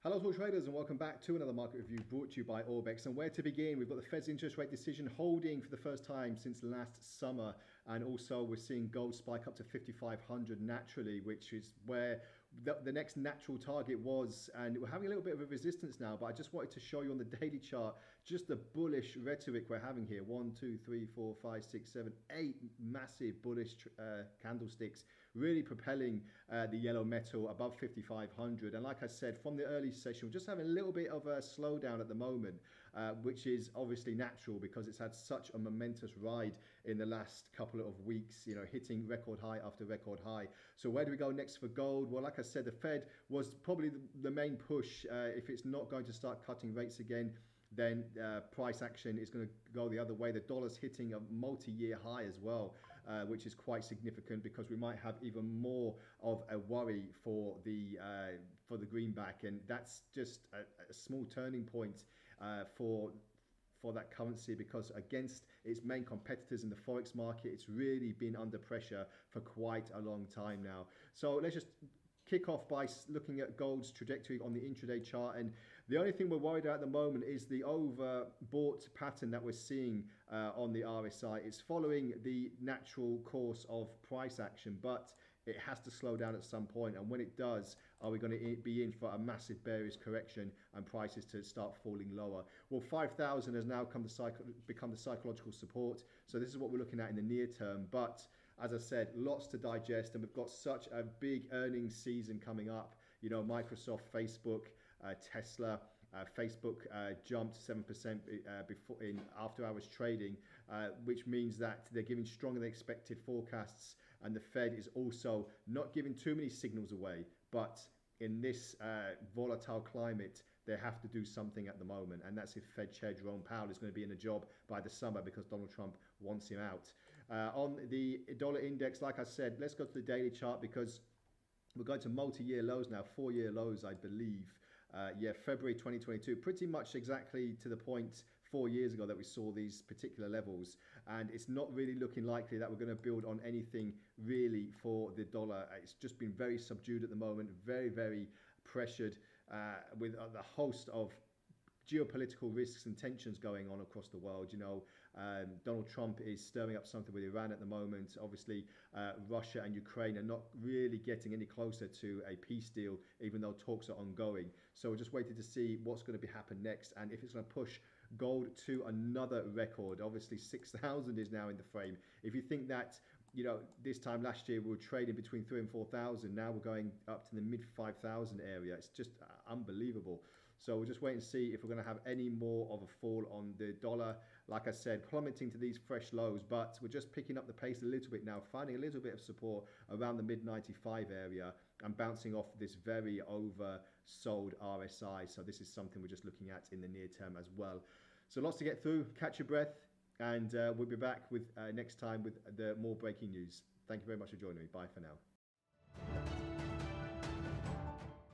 Hello to all traders and welcome back to another market review brought to you by Orbex. And where to begin, we've got the Fed's interest rate decision holding for the first time since last summer, and also we're seeing gold spike up to 5,500 naturally, which is where the next natural target was, and we're having a little bit of a resistance now. But I just wanted to show you on the daily chart just the bullish rhetoric we're having here. 1, 2, 3, 4, 5, 6, 7, 8 massive bullish candlesticks, really propelling the yellow metal above 5,500. And like I said, from the early session, we're just having a little bit of a slowdown at the moment, which is obviously natural because it's had such a momentous ride in the last couple of weeks, you know, hitting record high after record high. So where do we go next for gold? Well, like I said, the Fed was probably the main push. If it's not going to start cutting rates again, then price action is going to go the other way. The dollar's hitting a multi-year high as well, which is quite significant because we might have even more of a worry for the greenback, and that's just a small turning point for that currency, because against its main competitors in the forex market, it's really been under pressure for quite a long time now. So let's just kick off by looking at gold's trajectory on the intraday chart, and the only thing we're worried about at the moment is the overbought pattern that we're seeing on the RSI. It's following the natural course of price action, but it has to slow down at some point, and when it does, are we going to be in for a massive bearish correction and prices to start falling lower? Well, 5,000 has now become the psychological support, so this is what we're looking at in the near term. But as I said, lots to digest, and we've got such a big earnings season coming up. You know, Microsoft, Facebook, Tesla. Facebook jumped 7% before in after hours trading, which means that they're giving stronger than expected forecasts, and the Fed is also not giving too many signals away. But in this volatile climate, they have to do something at the moment, and that's if Fed Chair Jerome Powell is going to be in a job by the summer because Donald Trump wants him out. On the dollar index, like I said, let's go to the daily chart because we're going to multi-year lows now, 4-year lows, I believe. February 2022, pretty much exactly to the point 4 years ago that we saw these particular levels, and it's not really looking likely that we're going to build on anything really for the dollar. It's just been very subdued at the moment, very, very pressured with the host of geopolitical risks and tensions going on across the world. You know, Donald Trump is stirring up something with Iran at the moment. Obviously, Russia and Ukraine are not really getting any closer to a peace deal, even though talks are ongoing. So we're just waiting to see what's going to happen next, and if it's going to push gold to another record. Obviously 6,000 is now in the frame. If you think that, you know, this time last year we were trading between 3,000 and 4,000, now we're going up to the mid 5,000 area. It's just unbelievable. So we'll just wait and see if we're going to have any more of a fall on the dollar. Like I said, plummeting to these fresh lows, but we're just picking up the pace a little bit now, finding a little bit of support around the mid 95 area and bouncing off this very oversold RSI. So this is something we're just looking at in the near term as well. So lots to get through. Catch your breath, and we'll be back with next time with the more breaking news. Thank you very much for joining me. Bye for now.